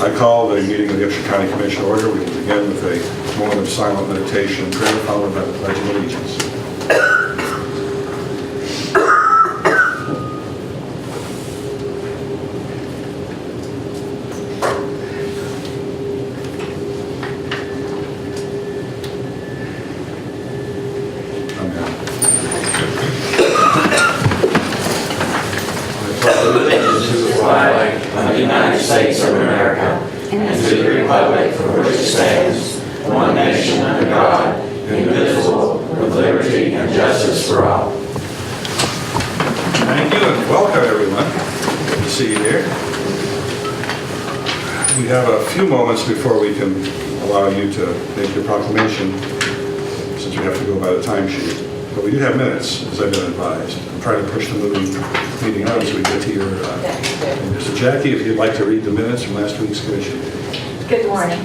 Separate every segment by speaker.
Speaker 1: I call the meeting of the Upshur County Commission order. We will begin with a moment of silent meditation and prayer followed by the Pledge of Allegiance.
Speaker 2: United States of America, and to the republic for which it stands, one nation under God, indivisible, with liberty and justice for all.
Speaker 1: Thank you and welcome everyone. Good to see you here. We have a few moments before we can allow you to make your proclamation, since we have to go by the timesheet. But we do have minutes, as I've been advised. I'm trying to push the meeting on so we get to your... So Jackie, if you'd like to read the minutes from last week's commission.
Speaker 3: Good morning.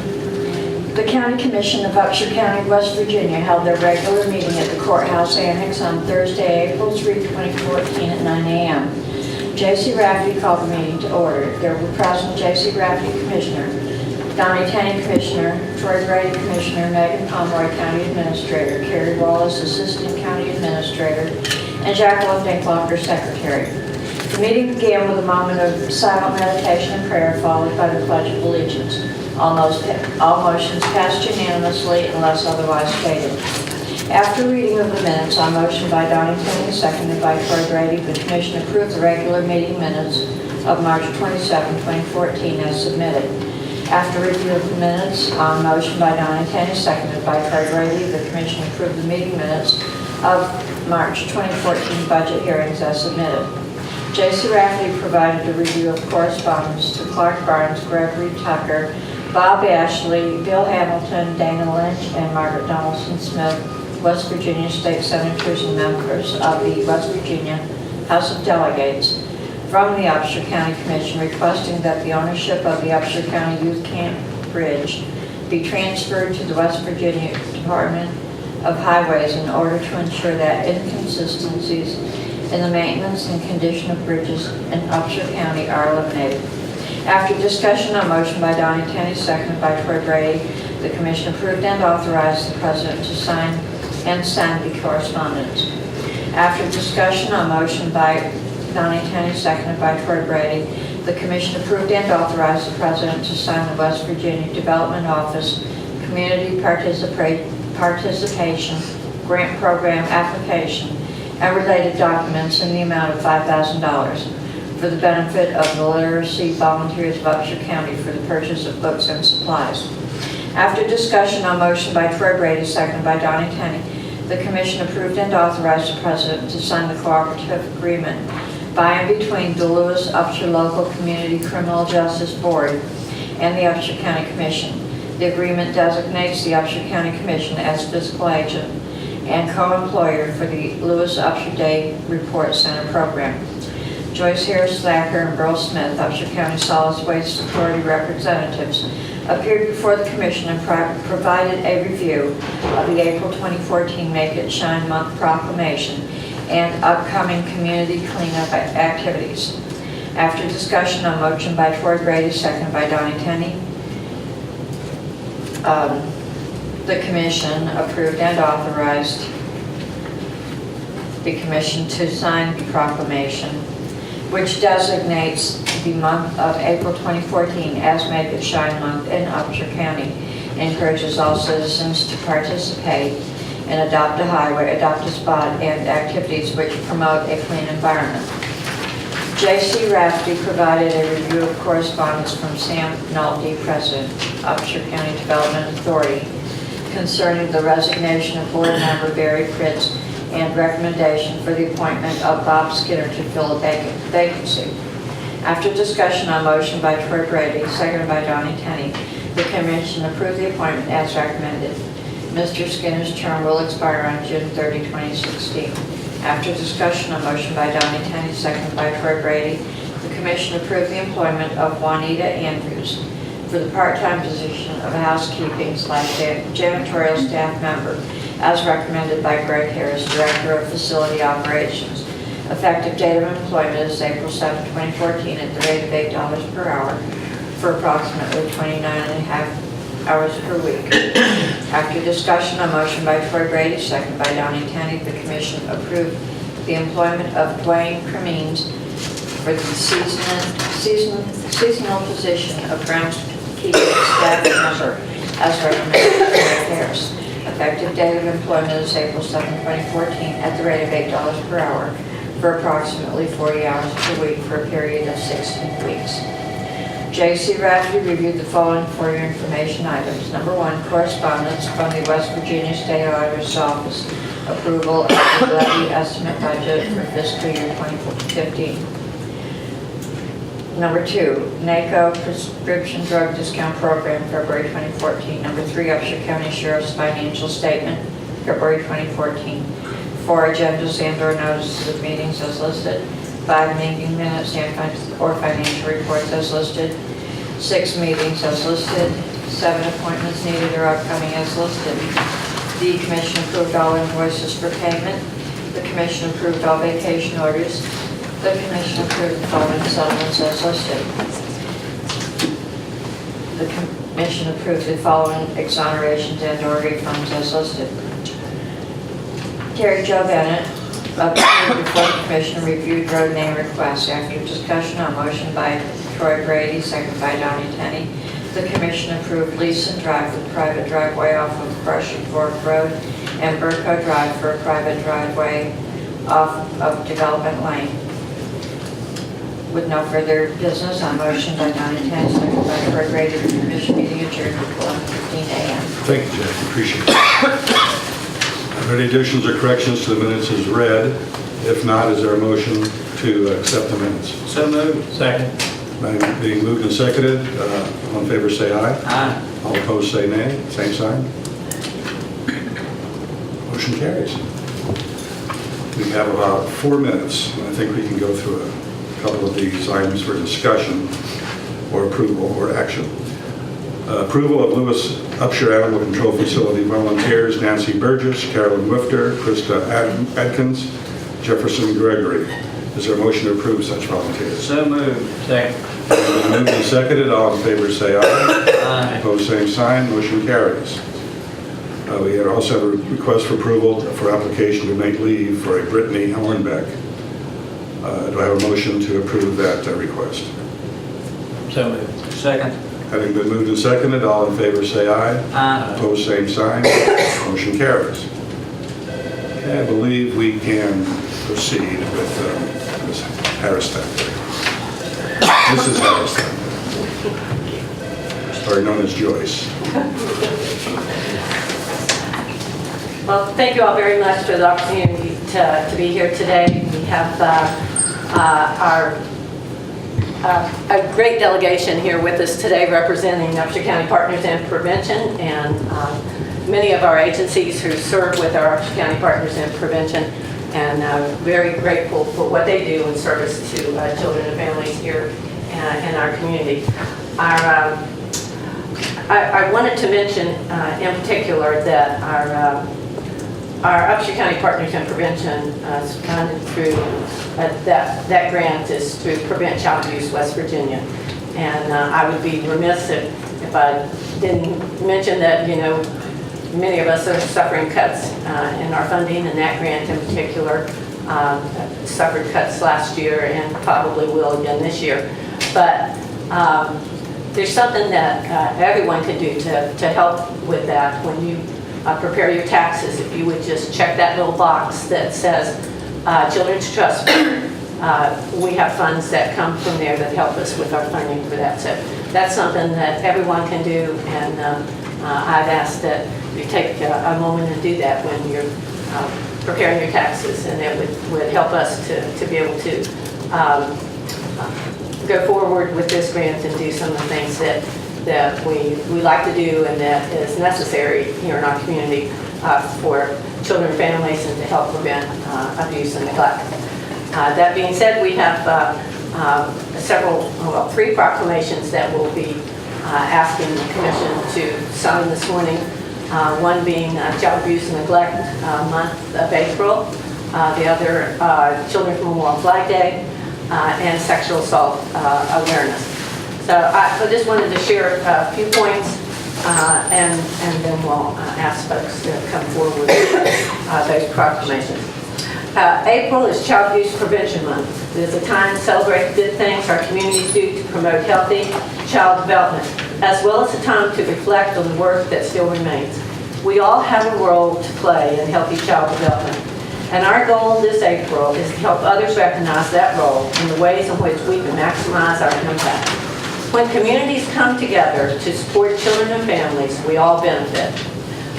Speaker 3: The County Commission of Upshur County, West Virginia held their regular meeting at the Courthouse Annex on Thursday, April 3, 2014 at 9 a.m. J.C. Rafferty called the meeting to order. There were present J.C. Rafferty, Commissioner, Donnie Tenney, Commissioner, Troy Brady, Commissioner, Megan Pomeroy, County Administrator, Carrie Wallace, Assistant County Administrator, and Jacqueline Dinklocker, Secretary. The meeting began with a moment of silent meditation and prayer, followed by the Pledge of Allegiance. All motions passed unanimously unless otherwise stated. After reading of the minutes, on motion by Donnie Tenney, seconded by Troy Brady, the Commission approved the regular meeting minutes of March 27, 2014 as submitted. After review of the minutes, on motion by Donnie Tenney, seconded by Troy Brady, the Commission approved the meeting minutes of March 2014 budget hearings as submitted. J.C. Rafferty provided a review of correspondence to Clark Barnes, Gregory Tucker, Bob Ashley, Bill Hamilton, Dana Lynch, and Margaret Donaldson Smith, West Virginia State Senators and members of the West Virginia House of Delegates, from the Upshur County Commission requesting that the ownership of the Upshur County Youth Camp Bridge be transferred to the West Virginia Department of Highways in order to ensure that inconsistencies in the maintenance and condition of bridges in Upshur County are eliminated. After discussion on motion by Donnie Tenney, seconded by Troy Brady, the Commission approved and authorized the President to sign the correspondence. After discussion on motion by Donnie Tenney, seconded by Troy Brady, the Commission approved and authorized the President to sign the West Virginia Development Office Community Participation Grant Program application and related documents in the amount of $5,000 for the benefit of the literacy volunteers of Upshur County for the purchase of books and supplies. After discussion on motion by Troy Brady, seconded by Donnie Tenney, the Commission approved and authorized the President to sign the cooperative agreement by and between the Lewis Upshur Local Community Criminal Justice Board and the Upshur County Commission. The agreement designates the Upshur County Commission as fiscal agent and co-employer for the Lewis Upshur Day Report Center program. Joyce Harris Thacker and Burl Smith, Upshur County Solid Waste Authority representatives, appeared before the Commission and provided a review of the April 2014 Make It Shine Month proclamation and upcoming community cleanup activities. After discussion on motion by Troy Brady, seconded by Donnie Tenney, the Commission approved and authorized the Commission to sign the proclamation, which designates the month of April 2014 as Make It Shine Month in Upshur County, encourages all citizens to participate and adopt a highway, adopt a spot, and activities which promote a clean environment. J.C. Rafferty provided a review of correspondence from Sam Nolte, President, Upshur County Development Authority, concerning the resignation of board member Barry Pritz and recommendation for the appointment of Bob Skinner to fill a vacancy. After discussion on motion by Troy Brady, seconded by Donnie Tenney, the Commission approved the appointment as recommended. Mr. Skinner's term will expire on June 30, 2016. After discussion on motion by Donnie Tenney, seconded by Troy Brady, the Commission approved the employment of Juanita Andrews for the part-time position of housekeeping/janitorial staff member, as recommended by Greg Harris, Director of Facility Operations. Effective date of employment is April 7, 2014 at the rate of $8 per hour for approximately 29 and a half hours per week. After discussion, a motion by Troy Brady, second by Donnie Tenny, the commission approved the employment of Dwayne Cremines for the seasonal position of groundskeeping staff member as recommended by Troy Harris. Effective date of employment is April 7, 2014, at the rate of $8 per hour for approximately 40 hours per week for a period of 16 weeks. J.C. Rafferty reviewed the following for your information items. Number 1, correspondence from the West Virginia State Auditor's Office, approval of the levy estimate budget for fiscal year 2015. Number 2, NACO Prescription Drug Discount Program, February 2014. Number 3, Upshur County Sheriff's Financial Statement, February 2014. 4 agendas and/or notices of meetings as listed. 5 meeting minutes or financial reports as listed. 6 meetings as listed. 7 appointments needed or upcoming as listed. The commission approved all invoices for payment. The commission approved all vacation orders. The commission approved the following settlements as listed. The commission approved the following exonerations and/or refunds as listed. Terry Jo Bennett appeared before the commission and reviewed road name requests. After discussion on motion by Troy Brady, second by Donnie Tenny, the commission approved Leeson Drive with private driveway off of Brushing Fork Road and Burco Drive for a private driveway off of Development Lane. With no further business, on motion by Donnie Tenny, second by Troy Brady, the commission meeting adjourned at 11:15 a.m.
Speaker 1: Thank you, Jackie, appreciate it. Are there any additions or corrections to the minutes as read? If not, is there a motion to accept the minutes?
Speaker 2: So moved. Second.
Speaker 1: Being moved and seconded, all in favor say aye.
Speaker 2: Aye.
Speaker 1: All opposed say nay. Same sign. Motion carries. We have about 4 minutes, and I think we can go through a couple of these items for discussion or approval or action. Approval of Lewis Upshur Animal Control Facility volunteers Nancy Burgess, Carolyn Wifter, Krista Adkins, Jefferson Gregory. Is there a motion to approve such volunteers?
Speaker 2: So moved. Second.
Speaker 1: Moved and seconded. All in favor say aye.
Speaker 2: Aye.
Speaker 1: Opposed, same sign. Motion carries. We also have a request for approval for application to make leave for a Brittany Hornbeck. Do I have a motion to approve that request?
Speaker 2: So moved. Second.
Speaker 1: Having been moved and seconded, all in favor say aye.
Speaker 2: Aye.
Speaker 1: Opposed, same sign. Motion carries. Okay, I believe we can proceed with Ms. Harrison. Mrs. Harrison, or known as Joyce.
Speaker 4: Well, thank you all very much for the opportunity to be here today. We have a great delegation here with us today representing Upshur County Partners in Prevention and many of our agencies who serve with our Upshur County Partners in Prevention, and very grateful for what they do in service to children and families here in our community. I wanted to mention in particular that our Upshur County Partners in Prevention is funded through, that grant is through Prevent Child Abuse West Virginia. And I would be remiss if I didn't mention that, you know, many of us are suffering cuts in our funding, and that grant in particular suffered cuts last year and probably will again this year. But there's something that everyone can do to help with that. When you prepare your taxes, if you would just check that little box that says Children's Trust Fund. We have funds that come from there that help us with our funding for that. So that's something that everyone can do, and I've asked that you take a moment and do that when you're preparing your taxes, and it would help us to be able to go forward with this grant and do some of the things that we like to do and that is necessary here in our community for children and families and to help prevent abuse and neglect. That being said, we have three proclamations that we'll be asking the Commission to sign this morning. One being Child Abuse and Neglect Month of April, the other Children's Memorial Flag Day, and Sexual Assault Awareness. So I just wanted to share a few points, and then we'll ask folks to come forward with those proclamations. April is Child Abuse Prevention Month. It is a time to celebrate the good things our communities do to promote healthy child development, as well as a time to reflect on the work that still remains. We all have a role to play in healthy child development, and our goal this April is to help others recognize that role and the ways in which we can maximize our impact. When communities come together to support children and families, we all benefit.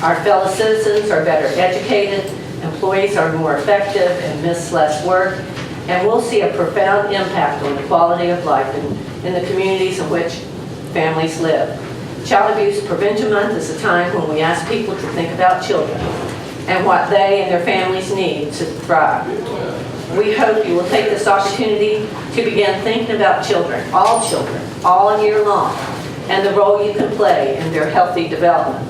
Speaker 4: Our fellow citizens are better educated, employees are more effective and miss less work, and we'll see a profound impact on the quality of life in the communities in which families live. Child Abuse Prevention Month is a time when we ask people to think about children and what they and their families need to thrive. We hope you will take this opportunity to begin thinking about children, all year long, and the role you can play in their healthy development.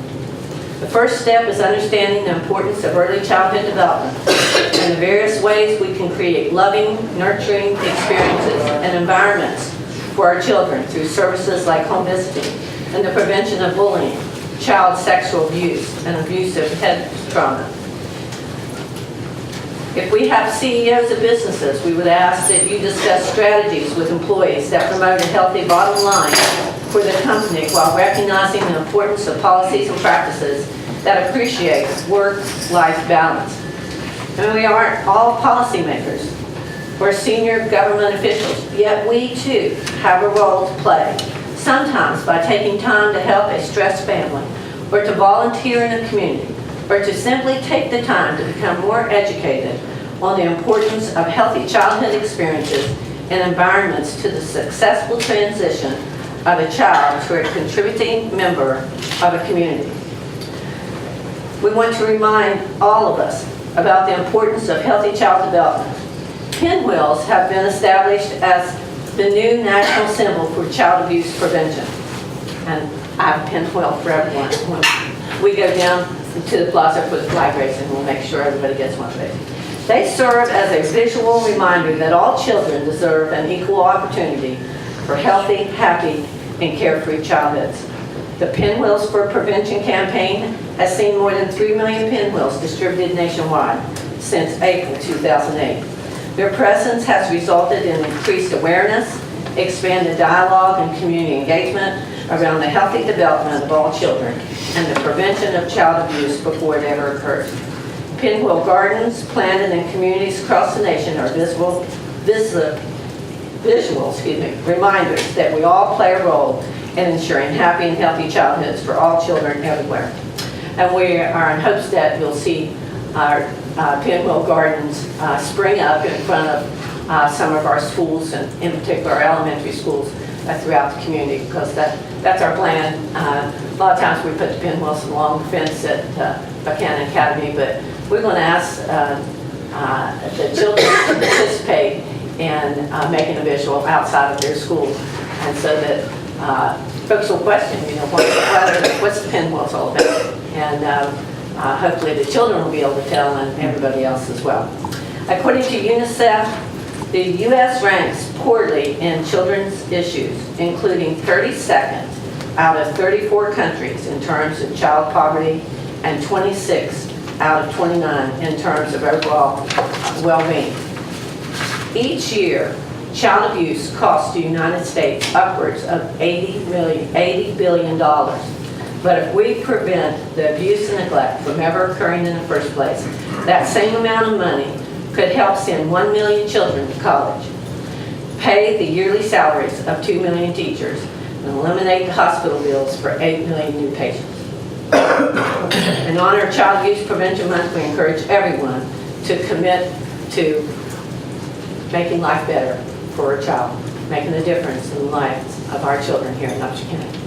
Speaker 4: The first step is understanding the importance of early childhood development and the various ways we can create loving, nurturing experiences and environments for our children through services like home visiting and the prevention of bullying, child sexual abuse, and abusive head trauma. If we have CEOs of businesses, we would ask that you discuss strategies with employees that promote a healthy bottom line for the company while recognizing the importance of policies and practices that appreciate work-life balance. And we aren't all policymakers or senior government officials, yet we too have a role to play, sometimes by taking time to help a stressed family, or to volunteer in a community, or to simply take the time to become more educated on the importance of healthy childhood experiences and environments to the successful transition of a child to a contributing member of a community. We want to remind all of us about the importance of healthy child development. Pinwheels have been established as the new national symbol for child abuse prevention. And I have a pinwheel for everyone. When we go down to the plaza for the flag raising, we'll make sure everybody gets one of these. They serve as a visual reminder that all children deserve an equal opportunity for healthy, happy, and carefree childhoods. The Pinwheels for Prevention campaign has seen more than 3 million pinwheels distributed nationwide since April 2008. Their presence has resulted in increased awareness, expanded dialogue, and community engagement around the healthy development of all children and the prevention of child abuse before it ever occurs. Pinwheel gardens planted in communities across the nation are visual reminders that we all play a role in ensuring happy and healthy childhoods for all children everywhere. And we are in hopes that you'll see our pinwheel gardens spring up in front of some of our schools, and in particular our elementary schools throughout the community, because that's our plan. A lot of times we put the pinwheels along the fence at Buchanan Academy, but we're going to ask the children to participate in making a visual outside of their school, and so that folks will question, what's the pinwheels all about? And hopefully the children will be able to tell, and everybody else as well. According to UNICEF, the U.S. ranks poorly in children's issues, including 32nd out of 34 countries in terms of child poverty and 26 out of 29 in terms of overall well-being. Each year, child abuse costs the United States upwards of $80 billion. But if we prevent the abuse and neglect from ever occurring in the first place, that same amount of money could help send 1 million children to college, pay the yearly salaries of 2 million teachers, and eliminate the hospital bills for 8 million new patients. In honor of Child Abuse Prevention Month, we encourage everyone to commit to making life better for a child, making a difference in the lives of our children here in Upshur County.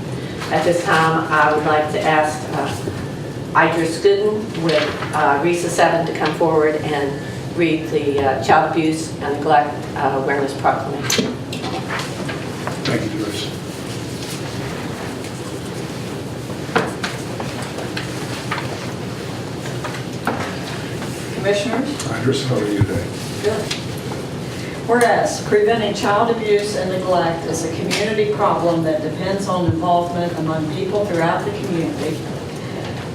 Speaker 4: At this time, I would like to ask Idris Gooden with RESA 7 to come forward and read the Child Abuse and Neglect Awareness Proclamation.
Speaker 1: Thank you, Joyce.
Speaker 5: Commissioners,
Speaker 1: Idris, how are you today?
Speaker 5: good. Whereas preventing child abuse and neglect is a community problem that depends on involvement among people throughout the community.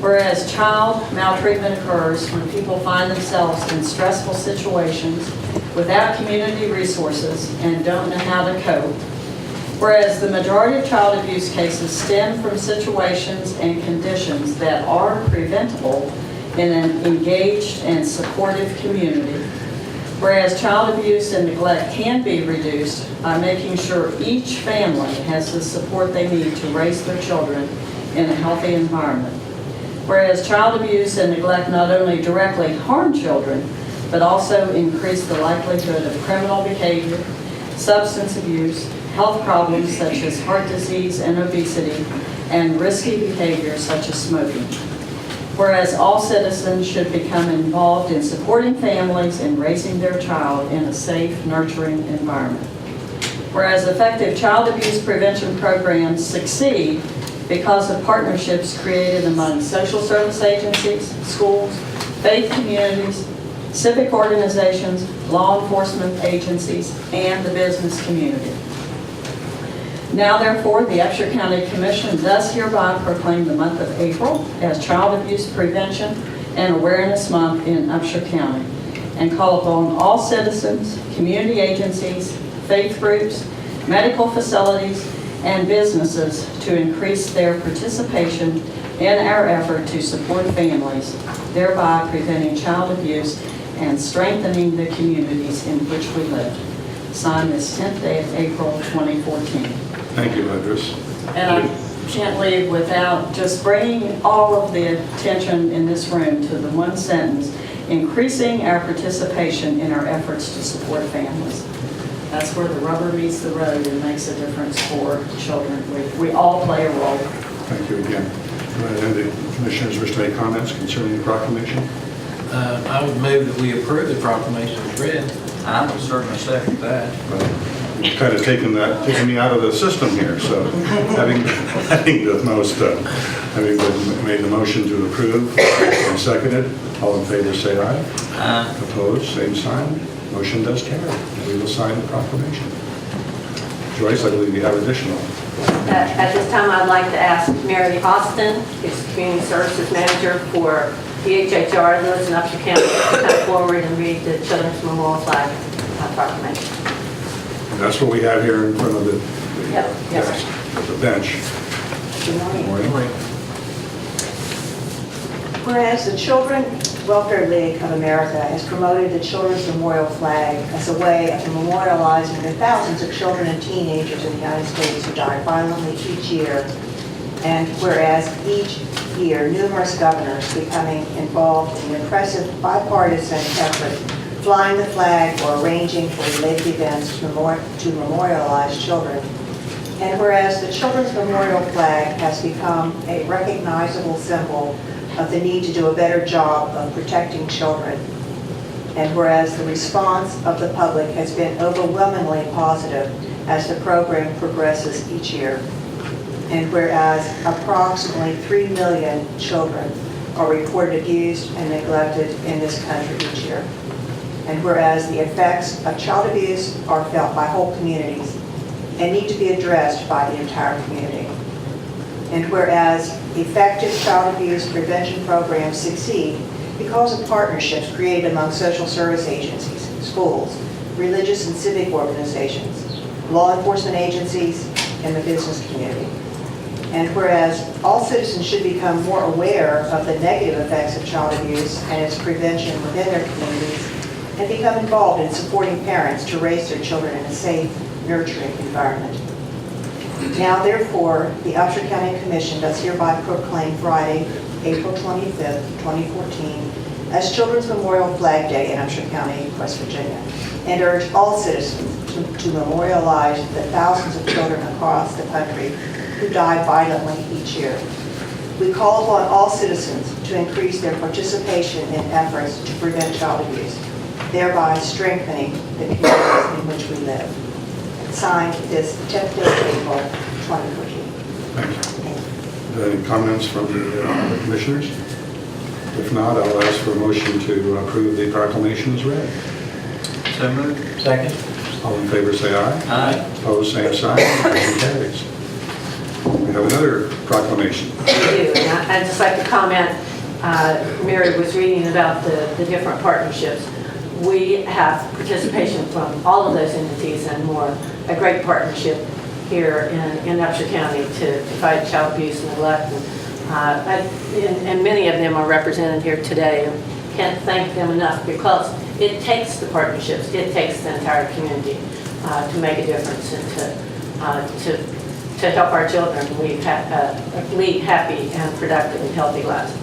Speaker 5: Whereas child maltreatment occurs when people find themselves in stressful situations without community resources and don't know how to cope. Whereas the majority of child abuse cases stem from situations and conditions that are preventable in an engaged and supportive community. Whereas child abuse and neglect can be reduced by making sure each family has the support they need to raise their children in a healthy environment. Whereas child abuse and neglect not only directly harm children, but also increase the likelihood of criminal behavior, substance abuse, health problems such as heart disease and obesity, and risky behavior such as smoking. Whereas all citizens should become involved in supporting families and raising their child in a safe, nurturing environment. Whereas effective child abuse prevention programs succeed because of partnerships created among social service agencies, schools, faith communities, civic organizations, law enforcement agencies, and the business community. Now therefore, the Upshur County Commission does hereby proclaim the month of April as Child Abuse Prevention and Awareness Month in Upshur County, and call upon all citizens, community agencies, faith groups, medical facilities, and businesses to increase their participation in our effort to support families, thereby preventing child abuse and strengthening the communities in which we live. Signed this 10th day of April 2014.
Speaker 1: Thank you, Idris.
Speaker 5: And I can't leave without just bringing all of the attention in this room to the one sentence, increasing our participation in our efforts to support families. That's where the rubber meets the road and makes a difference for children. We all play a role.
Speaker 1: Thank you again. Do the commissioners wish to make comments concerning the proclamation?
Speaker 2: I would move that we approve the proclamation as read.
Speaker 6: I would certainly second that.
Speaker 1: Well, you've kind of taken me out of the system here, so having made the motion to approve and seconded, all in favor say aye.
Speaker 6: Aye.
Speaker 1: Opposed, same sign. Motion does carry. We will sign the proclamation. Joyce, I believe you have additional.
Speaker 4: At this time, I'd like to ask Mary Austin, who's Community Services Manager for PHHR, lives in Upshur County, to come forward and read the Children's Memorial Flag proclamation.
Speaker 1: And that's what we have here in front of the
Speaker 4: Yes.
Speaker 1: the bench.
Speaker 4: Good morning.
Speaker 1: Morning.
Speaker 7: Whereas the Children Welfare League of America has promoted the Children's Memorial Flag as a way of memorializing the thousands of children and teenagers in the United States who die violently each year, and whereas each year numerous governors becoming involved in impressive bipartisan effort flying the flag or arranging for related events to memorialize children, and whereas the Children's Memorial Flag has become a recognizable symbol of the need to do a better job of protecting children, and whereas the response of the public has been overwhelmingly positive as the program progresses each year, and whereas approximately 3 million children are reported abused and neglected in this country each year, and whereas the effects of child abuse are felt by whole communities and need to be addressed by the entire community. And whereas effective child abuse prevention programs succeed because of partnerships created among social service agencies, schools, religious and civic organizations, law enforcement agencies, and the business community. And whereas all citizens should become more aware of the negative effects of child abuse and its prevention within their communities, and become involved in supporting parents to raise their children in a safe, nurturing environment. Now, therefore, the Upshur County Commission does hereby proclaim Friday, April 25th, 2014, as Children's Memorial Flag Day in Upshur County, West Virginia, and urge all citizens to memorialize the thousands of children across the country who die violently each year. We call upon all citizens to increase their participation in efforts to prevent child abuse, thereby strengthening the communities in which we live. Signed this 10th day of April, 2014.
Speaker 1: Thank you. Any comments from the commissioners? If not, I'll ask for a motion to approve the proclamation as read.
Speaker 6: So moved.
Speaker 2: Second.
Speaker 1: All in favor, say aye.
Speaker 6: Aye.
Speaker 1: Opposed, same sign. Motion carries. We have another proclamation.
Speaker 4: We do, and I'd just like to comment, Mary was reading about the different partnerships. We have participation from all of those entities and more, a great partnership here in Upshur County to fight child abuse and neglect. And many of them are represented here today. And can't thank them enough because it takes the partnerships, it takes the entire community to make a difference and to help our children lead happy and productive and healthy lives.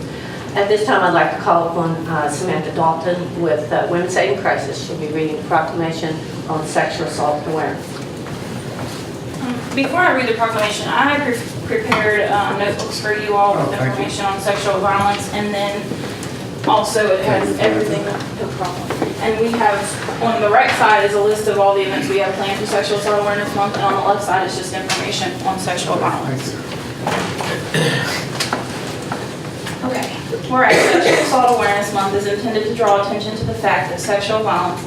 Speaker 4: At this time, I'd like to call upon Samantha Dalton with Women's Aid in Crisis. She'll be reading the proclamation on sexual assault awareness.
Speaker 8: Before I read the proclamation, I prepared notebooks for you all with
Speaker 1: thank you.
Speaker 8: information on sexual violence, and then also it has everything, no problem. And we have, on the right side is a list of all the events we have planned for Sexual Assault Awareness Month, and on the left side is just information on sexual violence. Okay. Whereas Sexual Assault Awareness Month is intended to draw attention to the fact that sexual violence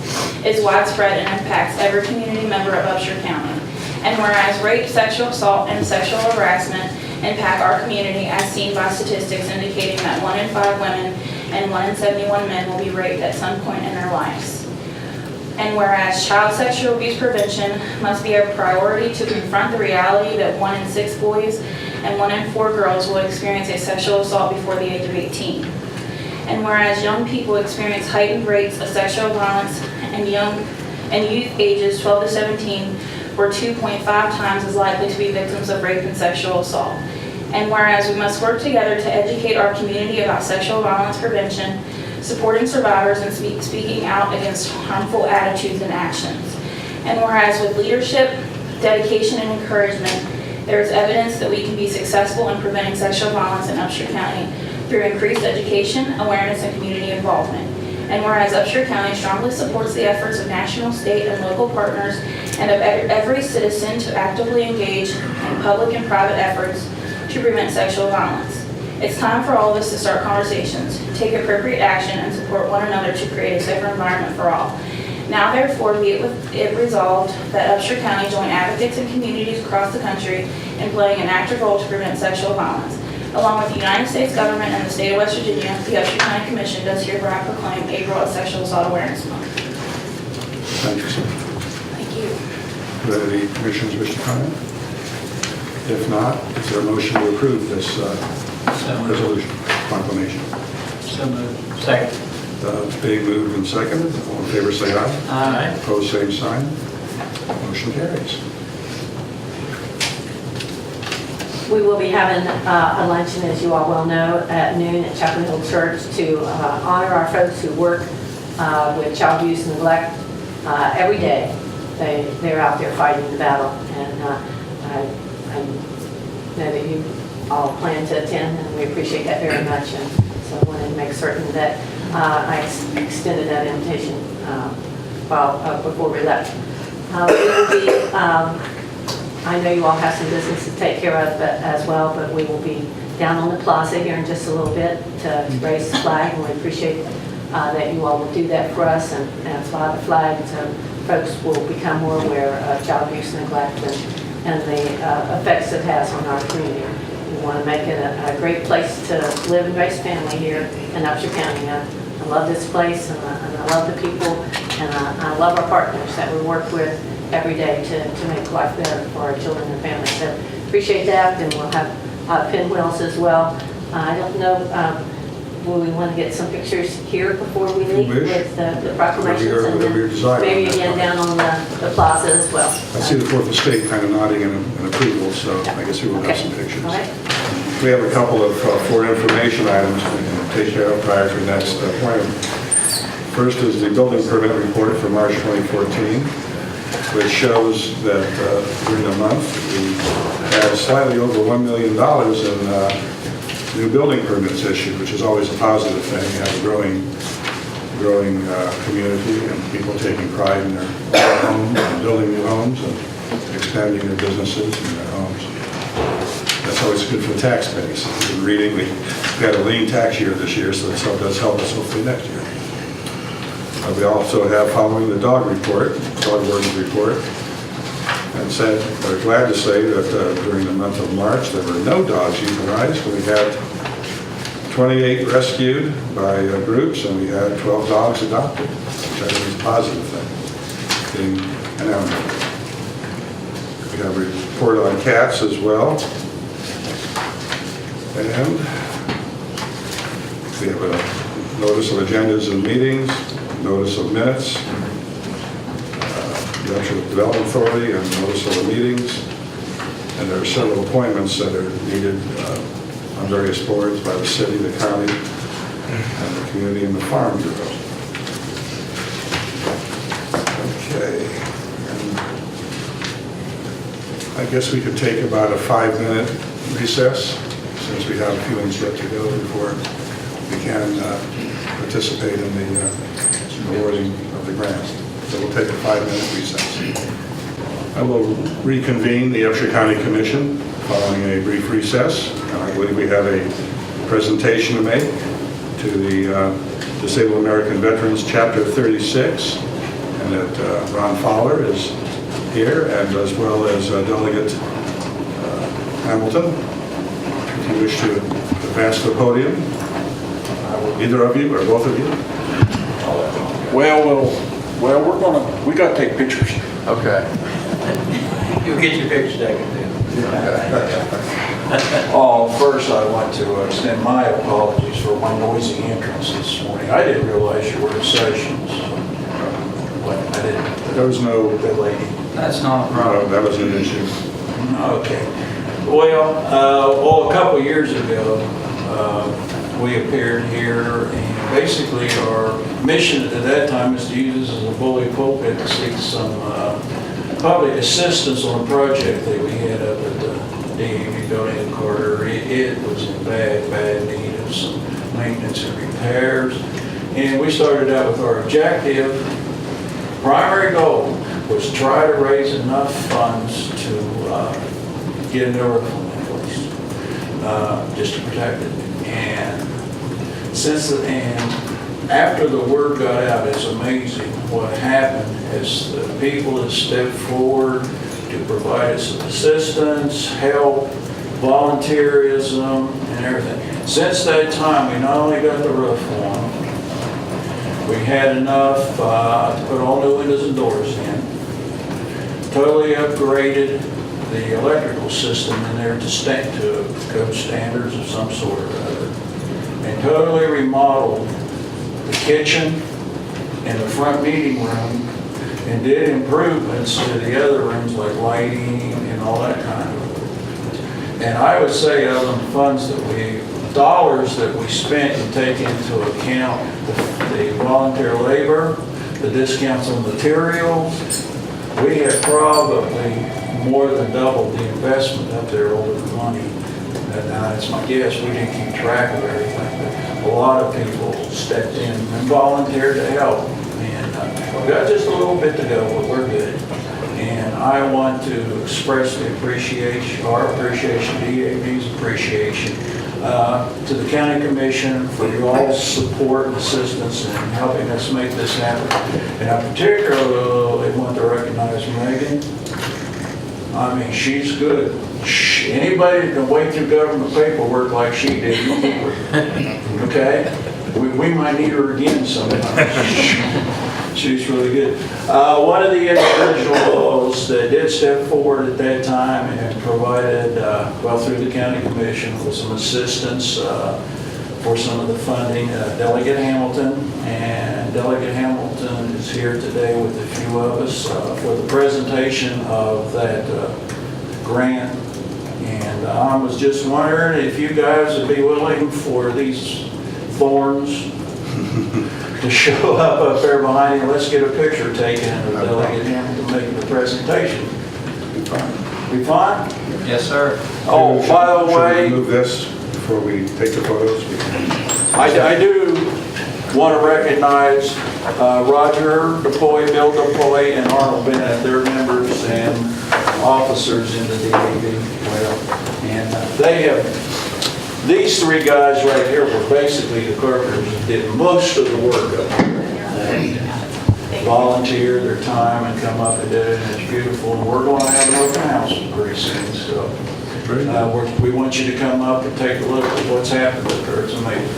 Speaker 8: is widespread and impacts every community member of Upshur County. And whereas rape, sexual assault, and sexual harassment impact our community as seen by statistics indicating that 1 in 5 women and 1 in 71 men will be raped at some point in their lives. And whereas child sexual abuse prevention must be a priority to confront the reality that 1 in 6 boys and 1 in 4 girls will experience a sexual assault before the age of 18. And whereas young people experience heightened rates of sexual violence and youth ages 12 to 17 were 2.5 times as likely to be victims of rape and sexual assault. And whereas we must work together to educate our community about sexual violence prevention, supporting survivors, and speaking out against harmful attitudes and actions. And whereas with leadership, dedication, and encouragement, there is evidence that we can be successful in preventing sexual violence in Upshur County through increased education, awareness, and community involvement. And whereas Upshur County strongly supports the efforts of national, state, and local partners and of every citizen to actively engage in public and private efforts to prevent sexual violence. It's time for all of us to start conversations, take appropriate action, and support one another to create a safer environment for all. Now therefore be it resolved that Upshur County join advocates and communities across the country in playing an active role to prevent sexual violence. Along with the United States government and the state of West Virginia, the Upshur County Commission does hereby proclaim April as Sexual Assault Awareness Month.
Speaker 1: Thank you, sir.
Speaker 8: Thank you.
Speaker 1: Do any commissioners wish to comment? If not, is there a motion to approve this
Speaker 6: So moved.
Speaker 1: resolution, proclamation?
Speaker 6: So moved. Second.
Speaker 1: It's being moved and seconded. All in favor, say aye.
Speaker 6: Aye.
Speaker 1: Opposed, same sign. Motion carries.
Speaker 4: We will be having a luncheon, as you all well know, at noon at Chapel Hill Church to honor our folks who work with child abuse and neglect every day. They're out there fighting the battle, and I know that you all plan to attend, and we appreciate that very much. And so I wanted to make certain that I extended that invitation before we left. We will be. I know you all have some business to take care of as well, but we will be down on the plaza here in just a little bit to raise the flag, and we appreciate that you all will do that for us and fly the flag so folks will become more aware of child abuse and neglect and the effects it has on our community. We want to make it a great place to live and raise family here in Upshur County. I love this place, and I love the people, and I love our partners that we work with every day to make life better for our children and families. So appreciate that, and we'll have pinwheels as well. I don't know, will we want to get some pictures here before we leave
Speaker 1: wish.
Speaker 4: with the proclamations? And
Speaker 1: Whatever you desire.
Speaker 4: maybe again down on the plaza as well.
Speaker 1: I see the Fourth Estate kind of nodding in approval, so I guess we will have
Speaker 4: Okay.
Speaker 1: some pictures.
Speaker 4: All right.
Speaker 1: We have a couple of for information items we can take care of prior to the next appointment. First is the building permit report for March 2014, which shows that during the month we had slightly over $1 million in new building permits issued, which is always a positive thing. You have a growing community and people taking pride in their homes and building new homes and expanding their businesses and their homes. That's always good for the tax base. If you've been reading, we had a lean tax year this year, so this does help us hopefully next year. We also have, following the dog warden's report, and we're glad to say that during the month of March, there were no dogs euthanized. We had 28 rescued by groups, and we had 12 dogs adopted, which I think is a positive thing, being an animal. We have a report on cats as well. And we have a notice of agendas and meetings, notice of minutes, the Upshur Development Authority, and notice of the meetings. And there are several appointments that are needed on various boards by the city, the county, and the community and the Farm Bureau. Okay. And I guess we could take about a 5-minute recess, since we have a few minutes yet to go before we can participate in the awarding of the grant. So we'll take a 5-minute recess. I will reconvene the Upshur County Commission following a brief recess. I believe we have a presentation to make to the Disabled American Veterans Chapter 36, and that Ron Fowler is here, and as well as Delegate Hamilton. If you wish to advance to the podium, either of you or both of you.
Speaker 9: Well, we got to take pictures.
Speaker 6: Okay. You'll get your picture taken then.
Speaker 9: First I want to extend my apologies for my noisy entrance this morning. I didn't realize you were in session, so I didn't.
Speaker 1: There was no,
Speaker 9: Good lady.
Speaker 6: That's not a
Speaker 1: no,
Speaker 6: problem.
Speaker 1: that was an issue.
Speaker 9: Okay. Well, a couple of years ago, we appeared here, and basically our mission at that time is to use this as a bully pulpit to seek some public assistance on a project that we had up at the DAV building in Carter. It was in bad need of some maintenance and repairs. And we started out with our objective. Primary goal was to try to raise enough funds to get a new roof in place, just to protect it. And after the word got out, it's amazing what happened as the people that stepped forward to provide us assistance, help, volunteerism, and everything. Since that time, we not only got the roof on, we had enough to put all new windows and doors in, totally upgraded the electrical system in there to code standards of some sort or other, and totally remodeled the kitchen and the front meeting room, and did improvements to the other rooms like lighting and all that kind of thing. And I would say of the dollars that we spent and take into account the volunteer labor, the discounts on materials, we have probably more than doubled the investment up there over the money. And now it's my guess, we didn't keep track of everything, but a lot of people stepped in and volunteered to help. And we've got just a little bit to go, but we're good. And I want to express the appreciation, our appreciation, DAV's appreciation to the County Commission for your all's support and assistance in helping us make this happen. And I particularly want to recognize Megan. I mean, she's good. Anybody that can wade through government paperwork like she did, you keep her. Okay? We might need her again sometime. She's really good. One of the individuals that did step forward at that time and provided, through the County Commission, with some assistance for some of the funding, Delegate Hamilton. And Delegate Hamilton is here today with a few of us for the presentation of that grant. And I was just wondering if you guys would be willing for these thorns to show up there behind you. Let's get a picture taken of Delegate Hamilton making the presentation.
Speaker 1: Be fine.
Speaker 9: Be fine?
Speaker 6: Yes, sir.
Speaker 9: Oh, by the
Speaker 1: Should
Speaker 9: way,
Speaker 1: we move this before we take the photos?
Speaker 9: I do want to recognize Roger DePoy, Bill DePoy, and Arnold Bennett. They're members and officers in the DAV. And they have, these three guys right here were basically the carpenters that did most of the work up here. volunteer their time and come up and do it, and it's beautiful. And we're going to have an open house pretty soon, so we want you to come up and take a look at what's happened up there. It's amazing.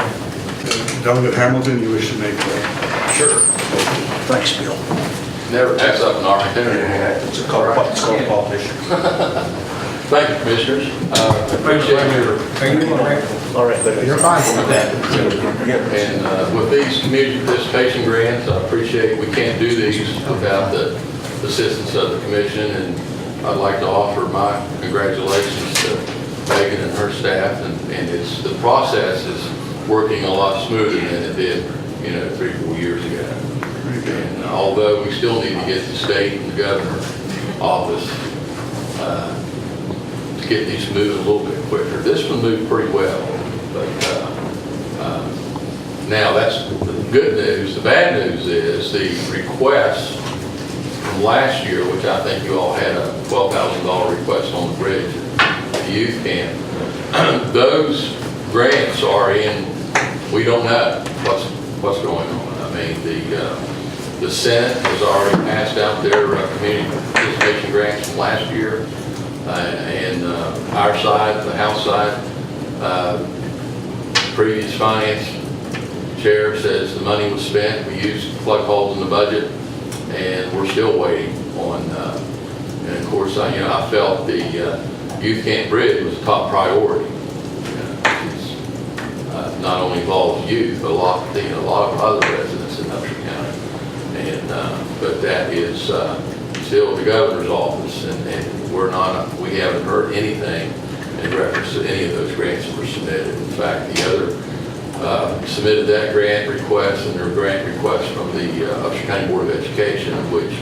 Speaker 1: Delegate Hamilton, you wish to make
Speaker 9: Sure.
Speaker 1: Thanks, Bill.
Speaker 2: Never pass up an opportunity.
Speaker 1: It's called a politician.
Speaker 2: Thank you, Commissioners. Appreciate your,
Speaker 1: You're fine.
Speaker 2: and with these community participation grants, I appreciate, we can't do these without the assistance of the commission, and I'd like to offer my congratulations to Megan and her staff, and the process is working a lot smoother than it did, 3-4 years ago. And although we still need to get the state and the governor's office to get these moving a little bit quicker. This one moved pretty well, but now that's the good news. The bad news is the request from last year, which I think you all had a $12,000 request on the bridge at the youth camp. Those grants are in, we don't know what's going on. I mean, the Senate has already passed out their community participation grants from last year, and our side, the House side, previous finance chair says the money was spent. We used plug holes in the budget, and we're still waiting on. And of course, I felt the youth camp bridge was a top priority. It's not only involves youth, but a lot of other residents in Upshur County. And but that is still the governor's office, and we haven't heard anything in reference to any of those grants that were submitted. In fact, the other submitted that grant request and their grant request from the Upshur County Board of Education, in which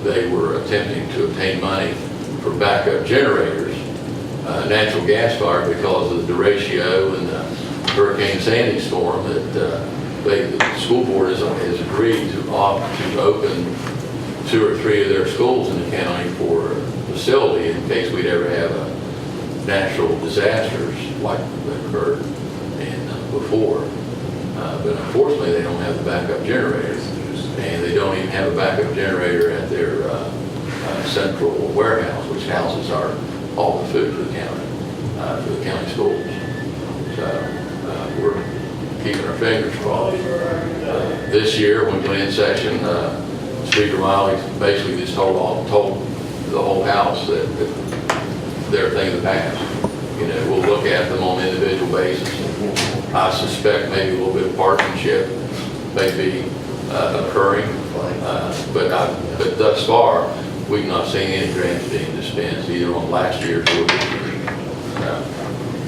Speaker 2: they were attempting to obtain money for backup generators, natural gas fired, because of the derecho and the Hurricane Sandy storm that the school board has agreed to open 2 or 3 of their schools in the county for a facility in case we'd ever have natural disasters like that occurred before. But unfortunately, they don't have the backup generators, and they don't even have a backup generator at their central warehouse, which houses all the food for the county schools. So we're keeping our fingers crossed. This year, when we went in session, Speaker Miley basically just told the whole House that they're a thing of the past. We'll look at them on an individual basis. I suspect maybe a little bit of partisanship may be occurring, but thus far, we've not seen any grants being dispensed either on last year's or this year's.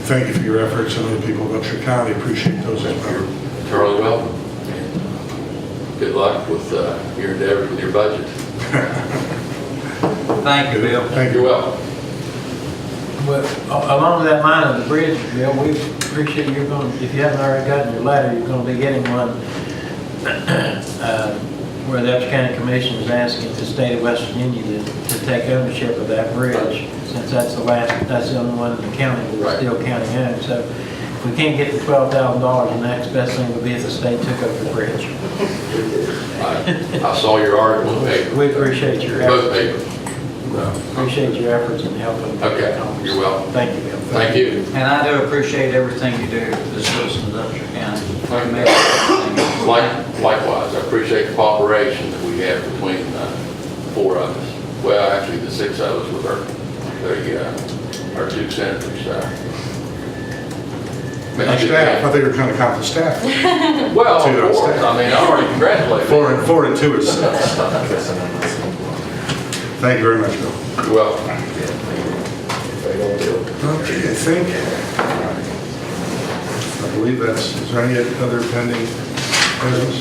Speaker 1: Thank you for your efforts, and the people of Upshur County appreciate those as well.
Speaker 2: Entirely welcome. And good luck with your endeavors with your budget.
Speaker 6: Thank you, Bill.
Speaker 1: Thank you.
Speaker 2: You're welcome.
Speaker 6: But along that line of the bridge, Bill, we appreciate if you haven't already gotten your letter, you're going to be getting one where the Upshur County Commission is asking the state of West Virginia to take ownership of that bridge, since that's the only one in the county that's still county owned. So if we can't get the $12,000, the next best thing would be if the state took over the bridge.
Speaker 2: I saw your article in the paper.
Speaker 6: We appreciate your
Speaker 2: Both
Speaker 6: efforts.
Speaker 2: papers.
Speaker 6: Appreciate your efforts in helping.
Speaker 2: Okay, you're welcome.
Speaker 6: Thank you, Bill.
Speaker 2: Thank you.
Speaker 10: And I do appreciate everything you do for the citizens of Upshur County. You make everything.
Speaker 2: Likewise, I appreciate the cooperation that we have between 4 of us. Well, actually, the 6 of us with our 2 senators.
Speaker 1: Staff, I think we're kind of count the staff.
Speaker 2: Well,
Speaker 1: Two
Speaker 2: of
Speaker 1: on
Speaker 2: course,
Speaker 1: staff.
Speaker 2: I mean, I already congratulated you.
Speaker 1: 4 and 2 is 6. Thank you very much, Bill.
Speaker 2: You're welcome.
Speaker 1: Okay, I believe is there any other pending business?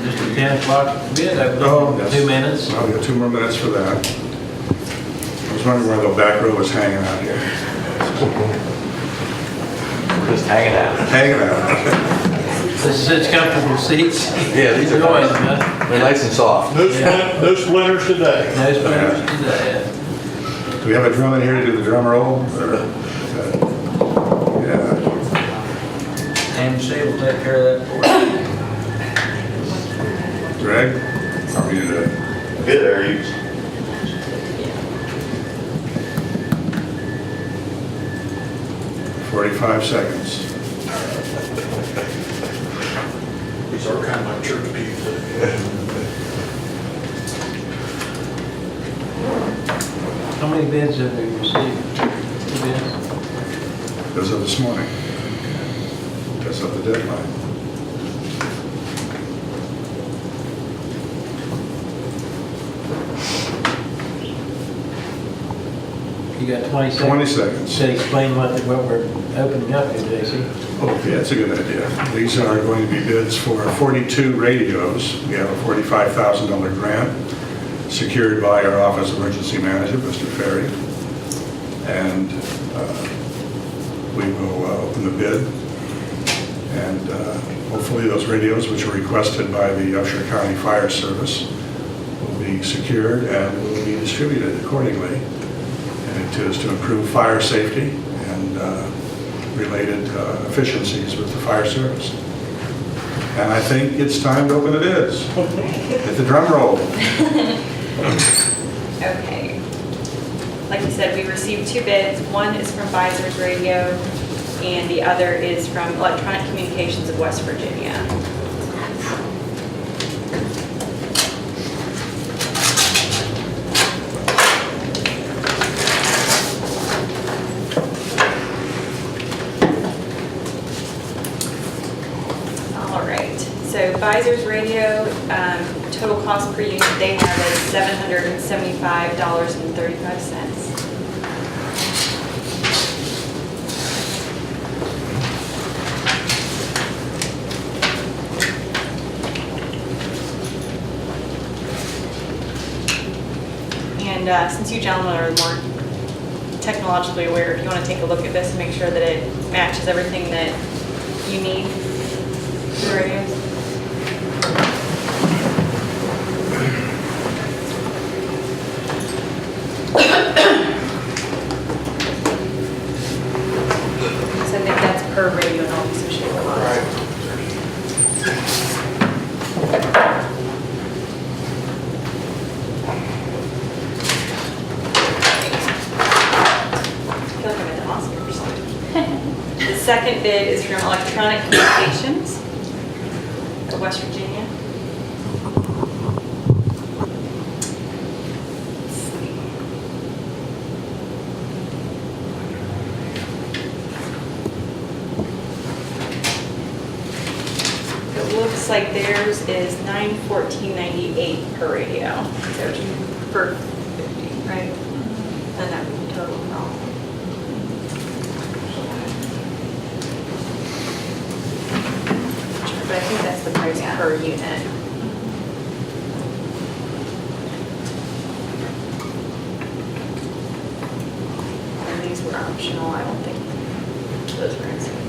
Speaker 6: Just a 10 o'clock bid,
Speaker 1: Oh, yes.
Speaker 6: 2 minutes.
Speaker 1: Well, we got 2 more minutes for that. I was wondering where the back row was hanging out here.
Speaker 11: Just hanging out.
Speaker 1: Hanging out.
Speaker 6: This is its comfortable seats.
Speaker 11: Yeah, these are
Speaker 6: Enjoy
Speaker 11: nice.
Speaker 6: them, huh?
Speaker 11: They're nice and soft.
Speaker 9: No splinters today.
Speaker 6: No splinters today.
Speaker 1: Do we have a drum in here to do the drum roll? Yeah.
Speaker 10: AMC will take care of that for you.
Speaker 1: Greg, are we to
Speaker 11: Good, there you.
Speaker 1: 45 seconds.
Speaker 9: These are kind of like church people.
Speaker 6: How many bids have we received? 2 bids?
Speaker 1: As of this morning. As of the deadline.
Speaker 6: You got 20 seconds?
Speaker 1: 20 seconds.
Speaker 6: To explain what we're opening up here, J.C.
Speaker 1: Oh, yeah, that's a good idea. These are going to be bids for 42 radios. We have a $45,000 grant secured by our Office of Emergency Manager, Mr. Ferry. And we will open the bid. And hopefully those radios, which were requested by the Upshur County Fire Service, will be secured and will be distributed accordingly. And it is to improve fire safety and related efficiencies with the fire service. And I think it's time to open the bids. Hit the drum roll.
Speaker 12: Okay. Like you said, we received 2 bids. One is from Visors Radio, and the other is from Electronic Communications of West Virginia. All right. So Visors Radio, total cost per unit they have is $775.35. And since you gentlemen are more technologically aware, if you want to take a look at this and make sure that it matches everything that you need for the radios. So I think that's per radio and all the associated costs. I feel like I'm at the Oscars. The second bid is from Electronic Communications of West Virginia. Let's see. It looks like theirs is $914.98 per radio. So for 50, right? And that would be total for all. But I think that's the price per unit. And these were optional, I don't think those were included.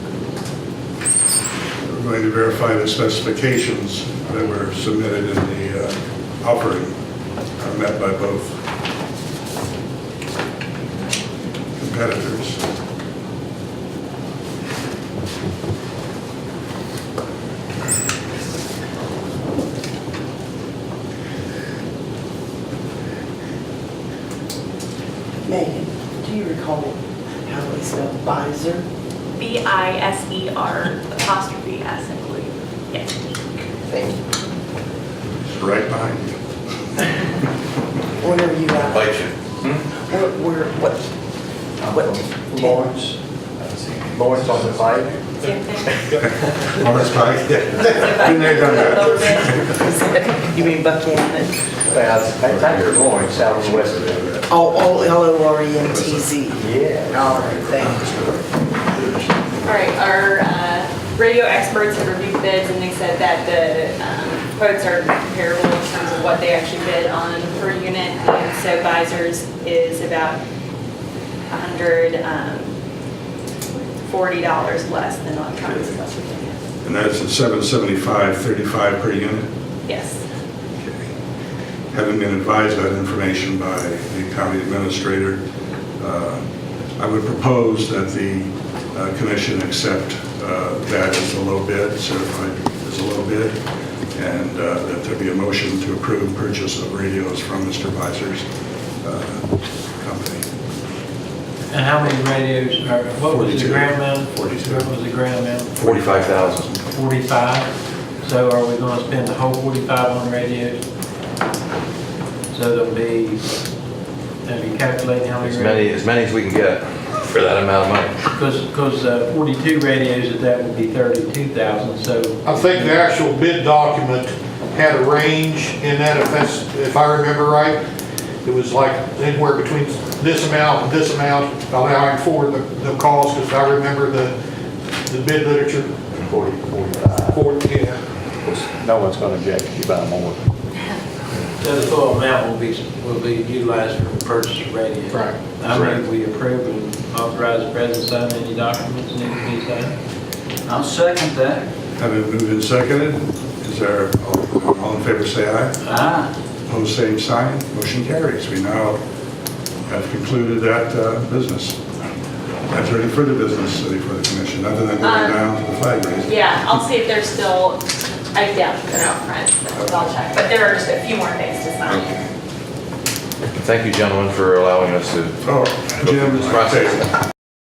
Speaker 1: We're going to verify the specifications that were submitted in the offering are met by both competitors.
Speaker 13: Megan, do you recall how it's spelled, Visor?
Speaker 12: BISER apostrophe S, I believe. Yes.
Speaker 13: Thank you.
Speaker 1: It's right behind you.
Speaker 13: Where are you at?
Speaker 11: Bite you.
Speaker 13: What?
Speaker 11: Lawrence. Lawrence on the fight.
Speaker 12: Same thing.
Speaker 1: Lawrence Pike? Been there, done that.
Speaker 13: You mean Buchanan?
Speaker 11: I think you're Lawrence, out in west of there.
Speaker 13: Oh, Lorentz.
Speaker 11: Yeah.
Speaker 13: All right, thank you.
Speaker 12: All right, our radio experts have reviewed bids and they said that the quotes are comparable in terms of what they actually bid on per unit. And so Visors is about $140 less than Electronics of West Virginia.
Speaker 1: And that's at $775.35 per unit?
Speaker 12: Yes.
Speaker 1: Having been advised of that information by the county administrator, I would propose that the commission accept that as a low bid, certified as a low bid. and that there be a motion to approve purchase of radios from Mr. Visor's company.
Speaker 6: And how many radios, or what was the
Speaker 1: 42.
Speaker 6: ground mount?
Speaker 1: 42.
Speaker 6: What was the ground mount?
Speaker 11: 45,000.
Speaker 6: 45. So are we gonna spend the whole 45 on radios? So there'll be, have you calculated how many?
Speaker 11: As many as we can get for that amount of money.
Speaker 6: Because 42 radios at that would be 32,000, so.
Speaker 14: I think the actual bid document had a range in that, if I remember right. It was like anywhere between this amount and this amount, allowing for the cost, because I remember the bid literature. 45. Yeah.
Speaker 11: No one's gonna object if you buy more.
Speaker 6: So the full amount will be utilized for the purchase of radios.
Speaker 14: Right.
Speaker 6: I move we approve and authorize the president to sign any documents need to be signed.
Speaker 10: I'll second that.
Speaker 1: Have it moved and seconded. Is there, all in favor, say aye.
Speaker 10: Aye.
Speaker 1: Opposed, same sign. Motion carries. We now have concluded that business. Is there any further business for the commission, other than going down to the flag raising?
Speaker 12: Yeah, I'll see if there's still, I doubt they're out front, I'll check. But there are just a few more things to sign.
Speaker 11: Thank you, gentlemen, for allowing us to.
Speaker 1: Oh, Jim,
Speaker 11: Process.